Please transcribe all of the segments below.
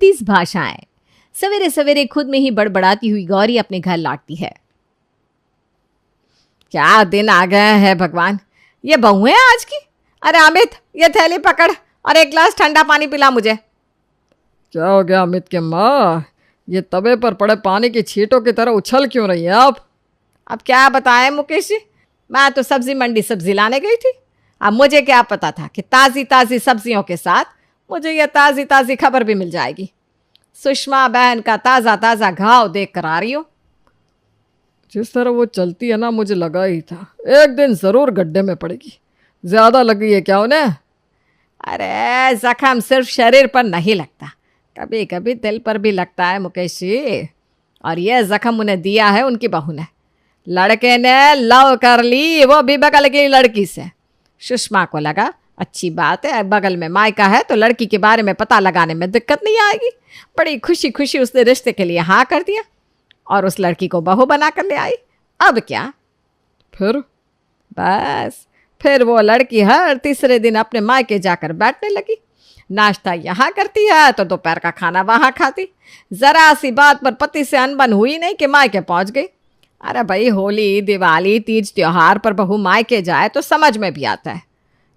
36 भाषाएं। सवेरे सवेरे खुद में ही बड़बड़ाती हुई गौरी अपने घर लौटती है। क्या दिन आ गए हैं भगवान, ये बहू है आज की। अरे अमित, ये थैली पकड़ और एक गिलास ठंडा पानी पिला मुझे। क्या हो गया अमित के माँ, ये तवे पर पड़े पानी की छींटों की तरह उछल क्यों रही है आप? अब क्या बताएं मुकेश जी, मैं तो सब्जी मंडी सब्जी लाने गई थी। अब मुझे क्या पता था कि ताज़ी ताज़ी सब्जियों के साथ मुझे ये ताज़ी ताज़ी खबर भी मिल जाएगी। सुषमा बहन का ताज़ा ताज़ा घाव देख कर आ रही हूँ। जिस तरह वो चलती है ना, मुझे लगा ही था एक दिन ज़रूर गड्ढे में पड़ेगी। ज़्यादा लगी है क्या उन्हें? अरे जख्म सिर्फ शरीर पर नहीं लगता, कभी कभी दिल पर भी लगता है मुकेश जी। और ये जख्म उन्हें दिया है उनकी बहू ने। लड़के ने लव कर ली, वो भी बगल की लड़की से। सुषमा को लगा अच्छी बात है, बगल में मायका है तो लड़की के बारे में पता लगाने में दिक्कत नहीं आएगी। बड़ी खुशी खुशी उसने रिश्ते के लिए हाँ कर दिया और उस लड़की को बहू बना कर ले आई। अब क्या फिर? बस फिर वो लड़की हर तीसरे दिन अपने मायके जाकर बैठने लगी। नाश्ता यहाँ करती है तो दोपहर का खाना वहाँ खाती। जरा सी बात पर पति से अनबन हुई नहीं कि मायके पहुँच गई। अरे भाई, होली दिवाली तीज त्योहार पर बहू मायके जाए तो समझ में भी आता है।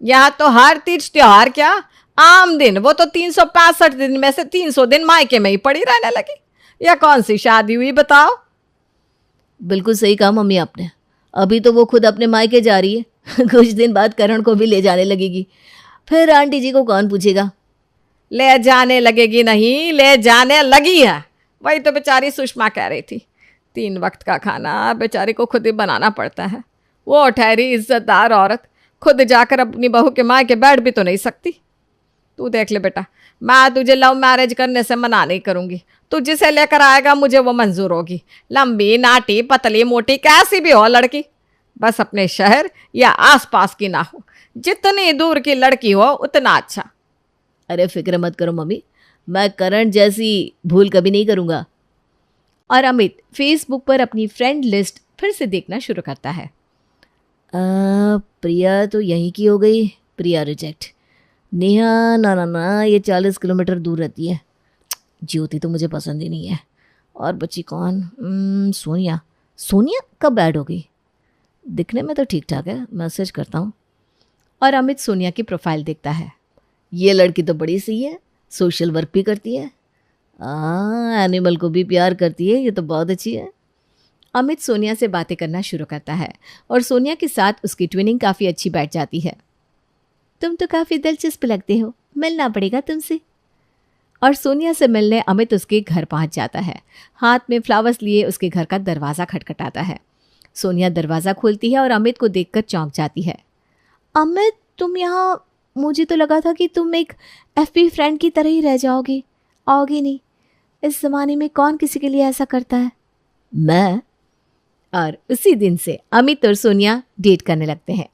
यहाँ तो हर तीज त्योहार क्या, आम दिन वो तो 365 दिन में से 300 दिन मायके में ही पड़ी रहने लगी। यह कौन सी शादी हुई बताओ? बिल्कुल सही कहा मम्मी आपने। अभी तो वो खुद अपने मायके जा रही है कुछ दिन बाद करण को भी ले जाने लगेगी, फिर आंटी जी को कौन पूछेगा। ले जाने लगेगी नहीं, ले जाने लगी है। वही तो बेचारी सुषमा कह रही थी, 3 वक्त का खाना बेचारी को खुद ही बनाना पड़ता है। वो ठहरी इज्जतदार औरत खुद जाकर अपनी बहू के माँ के बैठ भी तो नहीं सकती। तू देख ले बेटा, मैं तुझे लव मैरिज करने से मना नहीं करूँगी। तू जिसे लेकर आएगा मुझे वो मंजूर होगी, लंबी नाटी पतली मोटी कैसी भी हो लड़की, बस अपने शहर या आसपास की ना हो। जितनी दूर की लड़की हो उतना अच्छा। अरे फिक्र मत करो मम्मी, मैं करण जैसी भूल कभी नहीं करूँगा। और अमित फेसबुक पर अपनी फ्रेंड लिस्ट फिर से देखना शुरू करता है। प्रिया तो यहीं की हो गई, प्रिया रिजेक्ट। नेहा ना ना ना, ये 40 किलोमीटर दूर रहती है। ज्योति तो मुझे पसंद ही नहीं है। और बची कौन? सोनिया। सोनिया कब ऐड हो गई? दिखने में तो ठीक ठाक है, मैसेज करता हूँ। और अमित सोनिया की प्रोफाइल देखता है। ये लड़की तो बड़ी सही है, सोशल वर्क भी करती है, एनिमल को भी प्यार करती है, ये तो बहुत अच्छी है। अमित सोनिया से बातें करना शुरू करता है और सोनिया के साथ उसकी ट्विनिंग काफ़ी अच्छी बैठ जाती है। तुम तो काफ़ी दिलचस्प लगते हो, मिलना पड़ेगा तुमसे। और सोनिया से मिलने अमित उसके घर पहुंच जाता है। हाथ में फ्लावर्स लिए उसके घर का दरवाज़ा खटखटाता है। सोनिया दरवाज़ा खोलती है और अमित को देखकर चौंक जाती है। अमित, तुम यहाँ? मुझे तो लगा था कि तुम एक एफबी फ्रेंड की तरह ही रह जाओगे, आओगे नहीं। इस ज़माने में कौन किसी के लिए ऐसा करता है? मैं। और उसी दिन से अमित और सोनिया डेट करने लगते हैं।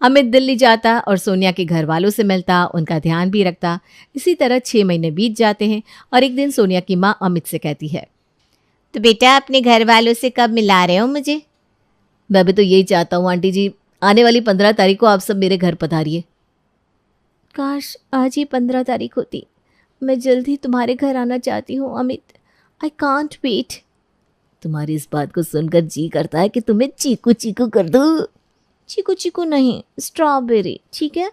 अमित दिल्ली जाता और सोनिया के घर वालों से मिलता, उनका ध्यान भी रखता। इसी तरह 6 महीने बीत जाते हैं और एक दिन सोनिया की माँ अमित से कहती है, तो बेटा अपने घर वालों से कब मिला रहे हो मुझे? मैं भी तो यही चाहता हूँ आंटी जी, आने वाली 15 तारीख को आप सब मेरे घर पधारिए। काश आज ही 15 तारीख होती, मैं जल्दी तुम्हारे घर आना चाहती हूँ अमित। I can't wait. तुम्हारी इस बात को सुनकर जी करता है कि तुम्हें चीकू चीकू कर दूँ। चीकू चीकू नहीं, स्ट्रॉबेरी, ठीक है?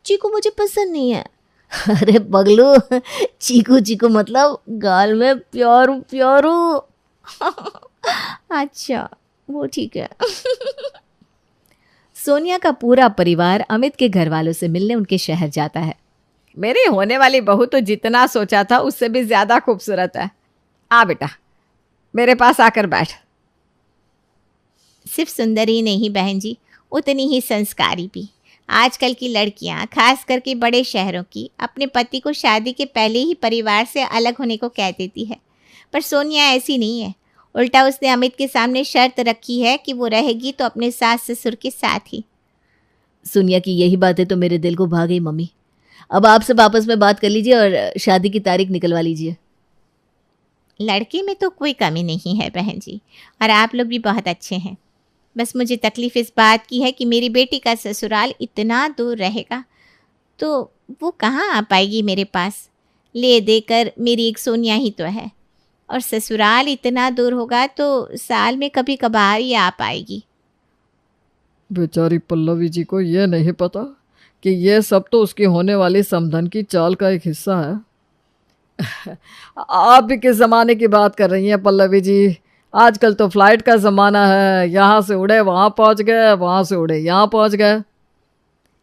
चीकू मुझे पसंद नहीं है। अरे पगलू, चीकू चीकू मतलब गाल में प्यारू प्यारू। अच्छा वो ठीक है। सोनिया का पूरा परिवार अमित के घर वालों से मिलने उनके शहर जाता है। मेरी होने वाली बहू तो जितना सोचा था उससे भी ज़्यादा खूबसूरत है। आ बेटा, मेरे पास आकर बैठ। सिर्फ सुंदर ही नहीं बहन जी, उतनी ही संस्कारी भी। आजकल की लड़कियां, खास करके बड़े शहरों की, अपने पति को शादी के पहले ही परिवार से अलग होने को कह देती है। पर सोनिया ऐसी नहीं है। उल्टा उसने अमित के सामने शर्त रखी है कि वो रहेगी तो अपने सास ससुर के साथ ही। सोनिया की यही बातें तो मेरे दिल को भा गई मम्मी। अब आप सब आपस में बात कर लीजिए और शादी की तारीख निकलवा लीजिए। लड़के में तो कोई कमी नहीं है बहन जी, और आप लोग भी बहुत अच्छे हैं। बस मुझे तकलीफ़ इस बात की है कि मेरी बेटी का ससुराल इतना दूर रहेगा तो वो कहाँ आ पाएगी मेरे पास। ले देकर मेरी एक सोनिया ही तो है, और ससुराल इतना दूर होगा तो साल में कभी कभार ही आ पाएगी। बेचारी पल्लवी जी को ये नहीं पता कि ये सब तो उसकी होने वाली समधन की चाल का एक हिस्सा है। आप भी किस ज़माने की बात कर रही हैं पल्लवी जी? आजकल तो फ्लाइट का ज़माना है, यहाँ से उड़े वहाँ पहुँच गए, वहाँ से उड़े यहाँ पहुँच गए।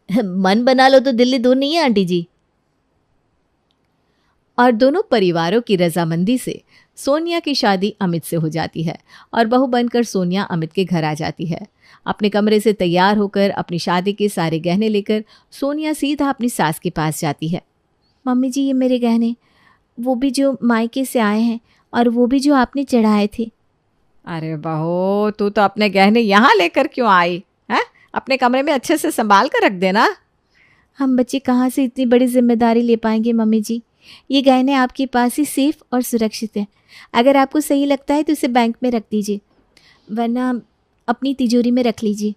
मन बना लो तो दिल्ली दूर नहीं है आंटी जी। और दोनों परिवारों की रजामंदी से सोनिया की शादी अमित से हो जाती है और बहू बनकर सोनिया अमित के घर आ जाती है। अपने कमरे से तैयार होकर अपनी शादी के सारे गहने लेकर सोनिया सीधा अपनी सास के पास जाती है। मम्मी जी, ये मेरे गहने, वो भी जो मायके से आए हैं और वो भी जो आपने चढ़ाए थे। अरे बहू, तू तो अपने गहने यहाँ लेकर क्यों आई है? अपने कमरे में अच्छे से संभाल कर रख देना। हम बच्चे कहाँ से इतनी बड़ी जिम्मेदारी ले पाएंगे मम्मी जी। ये गहने आपके पास ही सेफ और सुरक्षित हैं। अगर आपको सही लगता है तो इसे बैंक में रख दीजिए, वरना अपनी तिजोरी में रख लीजिए।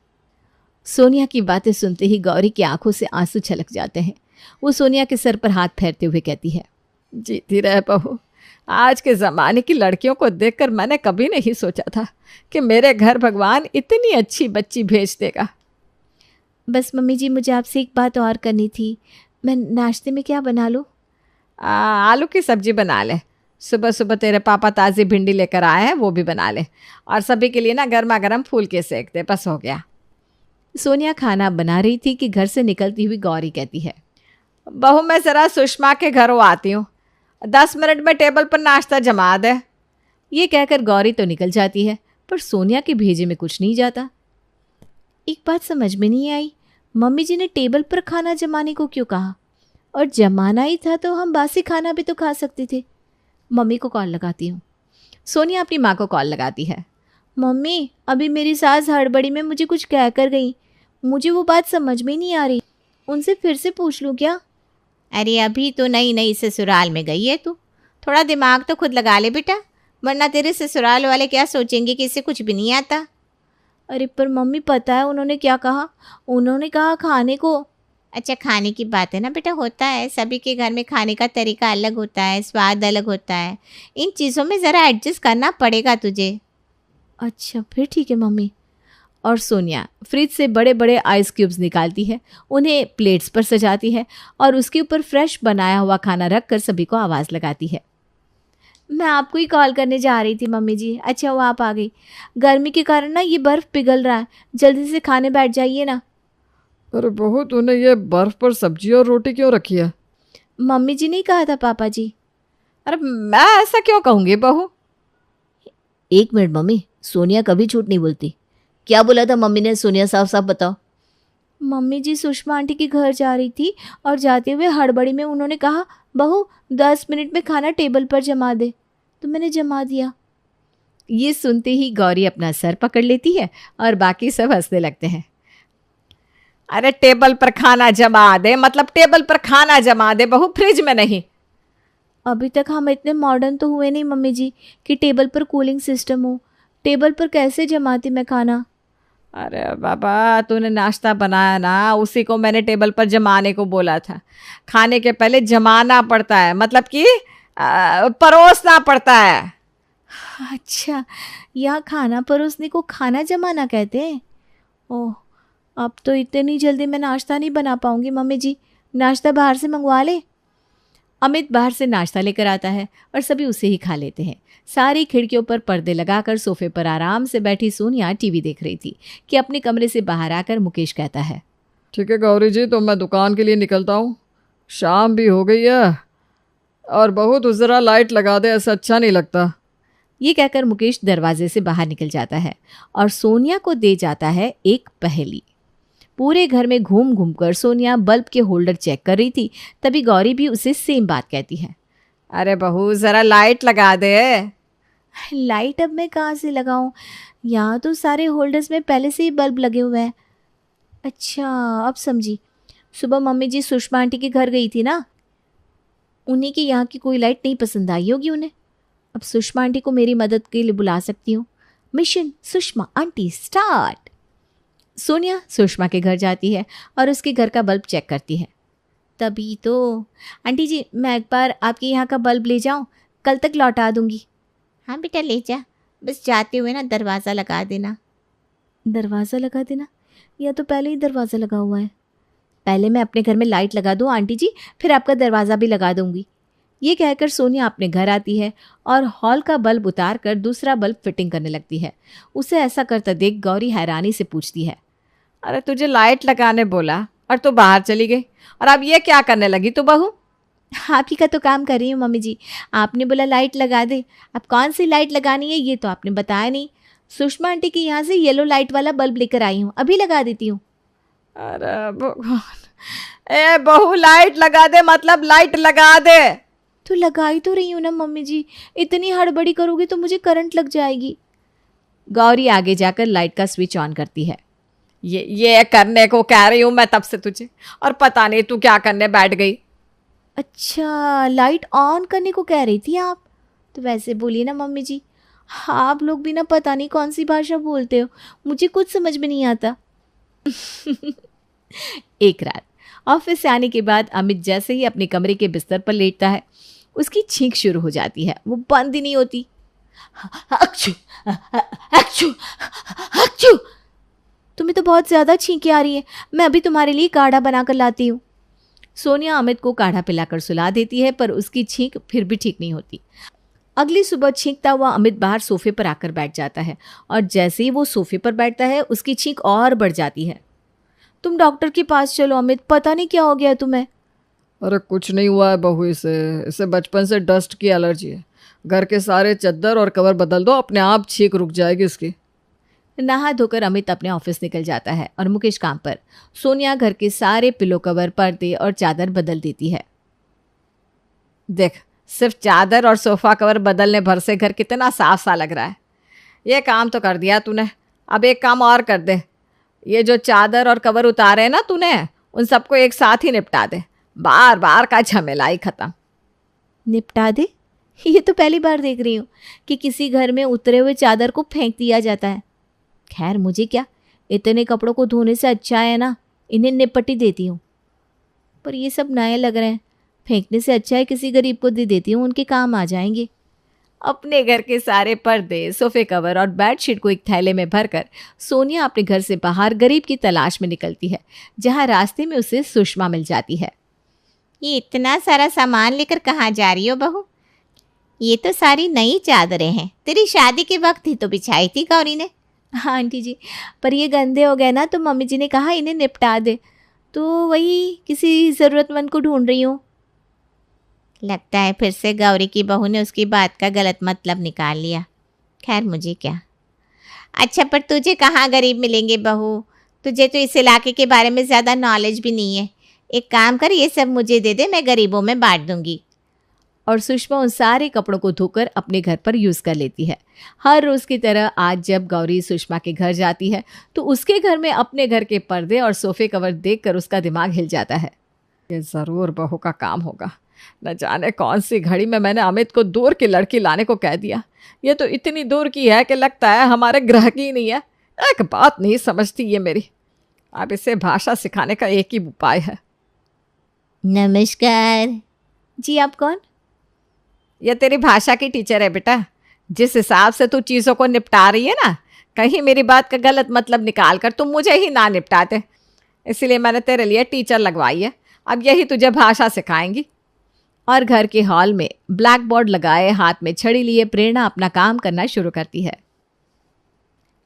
सोनिया की बातें सुनते ही गौरी की आंखों से आंसू छलक जाते हैं। वो सोनिया के सर पर हाथ फेरते हुए कहती है, जीती रह बहू। आज के ज़माने की लड़कियों को देखकर मैंने कभी नहीं सोचा था कि मेरे घर भगवान इतनी अच्छी बच्ची भेज देगा। बस मम्मी जी, मुझे आपसे एक बात और करनी थी। मैं नाश्ते में क्या बना लूँ? आलू की सब्जी बना ले। सुबह सुबह तेरे पापा ताज़ी भिंडी लेकर आए हैं, वो भी बना ले। और सभी के लिए ना गर्मा गर्म फूल के सेक दे, बस हो गया। सोनिया खाना बना रही थी कि घर से निकलती हुई गौरी कहती है, बहू मैं ज़रा सुषमा के घर आती हूँ, 10 मिनट में टेबल पर नाश्ता जमा दे। ये कहकर गौरी तो निकल जाती है, पर सोनिया के भेजे में कुछ नहीं जाता। एक बात समझ में नहीं आई, मम्मी जी ने टेबल पर खाना जमाने को क्यों कहा? और जमाना ही था तो हम बासी खाना भी तो खा सकते थे। मम्मी को कॉल लगाती हूँ। सोनिया अपनी माँ को कॉल लगाती है। मम्मी, अभी मेरी सास हड़बड़ी में मुझे कुछ कह कर गई, मुझे वो बात समझ में नहीं आ रही, उनसे फिर से पूछ लूँ क्या? अरे अभी तो नई नई ससुराल में गई है तू, थोड़ा दिमाग तो खुद लगा ले बेटा, वरना तेरे ससुराल वाले क्या सोचेंगे कि इसे कुछ भी नहीं आता। अरे पर मम्मी, पता है उन्होंने क्या कहा? उन्होंने कहा खाने को। अच्छा, खाने की बात है ना बेटा, होता है, सभी के घर में खाने का तरीका अलग होता है, स्वाद अलग होता है, इन चीज़ों में ज़रा एडजस्ट करना पड़ेगा तुझे। अच्छा फिर ठीक है मम्मी। और सोनिया फ्रिज से बड़े बड़े आइस क्यूब्स निकालती है, उन्हें प्लेट्स पर सजाती है और उसके ऊपर फ्रेश बनाया हुआ खाना रख कर सभी को आवाज़ लगाती है। मैं आपको ही कॉल करने जा रही थी मम्मी जी। अच्छा वो आप आ गई। गर्मी के कारण ना ये बर्फ़ पिघल रहा है, जल्दी से खाने बैठ जाइए ना। अरे बहू, तूने ये बर्फ़ पर सब्जी और रोटी क्यों रखी है? मम्मी जी ने कहा था पापा जी। अरे मैं ऐसा क्यों कहूँगी बहू? 1 मिनट मम्मी, सोनिया कभी झूठ नहीं बोलती। क्या बोला था मम्मी ने? सोनिया साफ साफ बताओ। मम्मी जी सुषमा आंटी के घर जा रही थी और जाते हुए हड़बड़ी में उन्होंने कहा, बहू 10 मिनट में खाना टेबल पर जमा दे, तो मैंने जमा दिया। ये सुनते ही गौरी अपना सर पकड़ लेती है और बाकी सब हंसने लगते हैं। अरे टेबल पर खाना जमा दे मतलब टेबल पर खाना जमा दे बहू, फ्रिज में नहीं। अभी तक हम इतने मॉडर्न तो हुए नहीं मम्मी जी कि टेबल पर कूलिंग सिस्टम हो। टेबल पर कैसे जमाती मैं खाना? अरे बाबा, तूने नाश्ता बनाया ना, उसी को मैंने टेबल पर जमाने को बोला था। खाने के पहले जमाना पड़ता है, मतलब कि परोसना पड़ता है। अच्छा, यहाँ खाना परोसने को खाना जमाना कहते हैं? ओह, अब तो इतनी जल्दी मैं नाश्ता नहीं बना पाऊँगी मम्मी जी। नाश्ता बाहर से मंगवा ले। अमित बाहर से नाश्ता लेकर आता है और सभी उसे ही खा लेते हैं। सारी खिड़कियों पर पर्दे लगाकर सोफे पर आराम से बैठी सोनिया टीवी देख रही थी कि अपने कमरे से बाहर आकर मुकेश कहता है, ठीक है गौरी जी, तो मैं दुकान के लिए निकलता हूँ, शाम भी हो गई है। और बहुत ज़रा लाइट लगा दे, ऐसा अच्छा नहीं लगता। ये कहकर मुकेश दरवाजे से बाहर निकल जाता है और सोनिया को दे जाता है एक पहेली। पूरे घर में घूम घूम कर सोनिया बल्ब के होल्डर चेक कर रही थी, तभी गौरी भी उसे सेम बात कहती है। अरे बहू ज़रा लाइट लगा दे। लाइट अब मैं कहाँ से लगाऊं? यहाँ तो सारे होल्डर्स में पहले से ही बल्ब लगे हुए हैं। अच्छा अब समझी। सुबह मम्मी जी सुषमा आंटी के घर गई थी ना, उन्हीं की यहाँ की कोई लाइट नहीं पसंद आई होगी उन्हें। अब सुषमा आंटी को मेरी मदद के लिए बुला सकती हूँ। Mission Sushma aunty start. Sonia Sushma के घर जाती है और उसके घर का बल्ब चेक करती है। तभी तो। आंटी जी, मैं एक बार आपके यहाँ का बल्ब ले जाऊँ? कल तक लौटा दूंगी। हाँ बेटा ले जा, बस जाते हुए ना दरवाज़ा लगा देना। दरवाज़ा लगा देना? या तो पहले ही दरवाज़ा लगा हुआ है। पहले मैं अपने घर में लाइट लगा दूँ आंटी जी, फिर आपका दरवाज़ा भी लगा दूंगी। ये कहकर सोनिया अपने घर आती है और हॉल का बल्ब उतार कर दूसरा बल्ब फिटिंग करने लगती है। उसे ऐसा करता देख गौरी हैरानी से पूछती है, अरे तुझे लाइट लगाने बोला और तू बाहर चली गई, और अब ये क्या करने लगी तू बहू? आप ही का तो काम कर रही हूँ मम्मी जी। आपने बोला लाइट लगा दे, अब कौन सी लाइट लगानी है ये तो आपने बताया नहीं। सुषमा आंटी के यहाँ से येलो लाइट वाला बल्ब लेकर आई हूँ, अभी लगा देती हूँ। अरे भगवान, ए बहू लाइट लगा दे, मतलब लाइट लगा दे। तो लगाई तो रही हूँ ना मम्मी जी, इतनी हड़बड़ी करोगे तो मुझे करंट लग जाएगी। गौरी आगे जाकर लाइट का स्विच ऑन करती है। ये करने को कह रही हूँ मैं तब से तुझे, और पता नहीं तू क्या करने बैठ गई। अच्छा, लाइट ऑन करने को कह रही थी आप? तो वैसे बोलिए ना मम्मी जी, आप लोग भी ना पता नहीं कौन सी भाषा बोलते हो, मुझे कुछ समझ में नहीं आता। एक रात ऑफिस से आने के बाद अमित जैसे ही अपने कमरे के बिस्तर पर लेटता है, उसकी छींक शुरू हो जाती है। वो बंद ही नहीं होती। अक्षु, अक्षु, अक्षु, तुम्हें तो बहुत ज़्यादा छींकें आ रही हैं, मैं अभी तुम्हारे लिए काढ़ा बनाकर लाती हूँ। सोनिया अमित को काढ़ा पिलाकर सुला देती है, पर उसकी छींक फिर भी ठीक नहीं होती। अगली सुबह छींकता हुआ अमित बाहर सोफे पर आकर बैठ जाता है, और जैसे ही वो सोफे पर बैठता है उसकी छींक और बढ़ जाती है। तुम डॉक्टर के पास चलो अमित, पता नहीं क्या हो गया है तुम्हें। अरे कुछ नहीं हुआ है बहू, इसे बचपन से डस्ट की एलर्जी है। घर के सारे चद्दर और कवर बदल दो, अपने आप छींक रुक जाएगी इसकी। नहा धोकर अमित अपने ऑफिस निकल जाता है और मुकेश काम पर। सोनिया घर के सारे पिलो कवर, पर्दे और चादर बदल देती है। देख, सिर्फ चादर और सोफा कवर बदलने भर से घर कितना साफ सा लग रहा है। ये काम तो कर दिया तूने, अब एक काम और कर दे। ये जो चादर और कवर उतारे हैं ना तूने, उन सबको एक साथ ही निपटा दे, बार बार का झमेला ही खत्म। निपटा दे? ये तो पहली बार देख रही हूँ कि किसी घर में उतरे हुए चादर को फेंक दिया जाता है। खैर मुझे क्या, इतने कपड़ों को धोने से अच्छा है ना इन्हें निपट ही देती हूँ। पर ये सब नए लग रहे हैं, फेंकने से अच्छा है किसी गरीब को दे देती हूँ, उनके काम आ जाएंगे। अपने घर के सारे पर्दे, सोफे कवर और बेडशीट को एक थैले में भरकर सोनिया अपने घर से बाहर गरीब की तलाश में निकलती है, जहाँ रास्ते में उसे सुषमा मिल जाती है। ये इतना सारा सामान लेकर कहाँ जा रही हो बहू? ये तो सारी नई चादरें हैं, तेरी शादी के वक्त ही तो बिछाई थी गौरी ने। हाँ आंटी जी, पर ये गंदे हो गए ना, तो मम्मी जी ने कहा इन्हें निपटा दे, तो वही किसी ज़रूरतमंद को ढूंढ रही हूँ। लगता है फिर से गौरी की बहू ने उसकी बात का गलत मतलब निकाल लिया। खैर मुझे क्या। अच्छा पर तुझे कहाँ गरीब मिलेंगे बहू, तुझे तो इस इलाके के बारे में ज़्यादा नॉलेज भी नहीं है। एक काम कर, ये सब मुझे दे दे, मैं गरीबों में बांट दूंगी। और सुषमा उन सारे कपड़ों को धोकर अपने घर पर यूज़ कर लेती है। हर रोज़ की तरह आज जब गौरी सुषमा के घर जाती है तो उसके घर में अपने घर के पर्दे और सोफे कवर देखकर उसका दिमाग हिल जाता है। ये ज़रूर बहू का काम होगा। न जाने कौन सी घड़ी में मैंने अमित को दूर की लड़की लाने को कह दिया। ये तो इतनी दूर की है कि लगता है हमारे ग्रह की ही नहीं है। एक बात नहीं समझती ये मेरी। अब इसे भाषा सिखाने का एक ही उपाय है। नमस्कार जी, आप कौन? ये तेरी भाषा की टीचर है बेटा। जिस हिसाब से तू चीज़ों को निपटा रही है ना, कहीं मेरी बात का गलत मतलब निकाल कर तुम मुझे ही ना निपटाते, इसलिए मैंने तेरे लिए टीचर लगवाई है। अब यही तुझे भाषा सिखाएंगी। और घर के हॉल में ब्लैक बोर्ड लगाए, हाथ में छड़ी लिए प्रेरणा अपना काम करना शुरू करती है।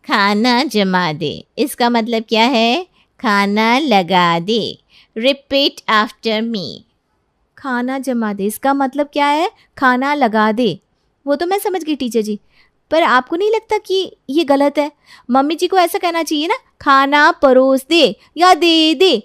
खाना जमा दे, इसका मतलब क्या है? खाना लगा दे। Repeat after me. खाना जमा दे, इसका मतलब क्या है? खाना लगा दे। वो तो मैं समझ गई टीचर जी, पर आपको नहीं लगता कि ये गलत है? मम्मी जी को ऐसा कहना चाहिए ना, खाना परोस दे या दे दे।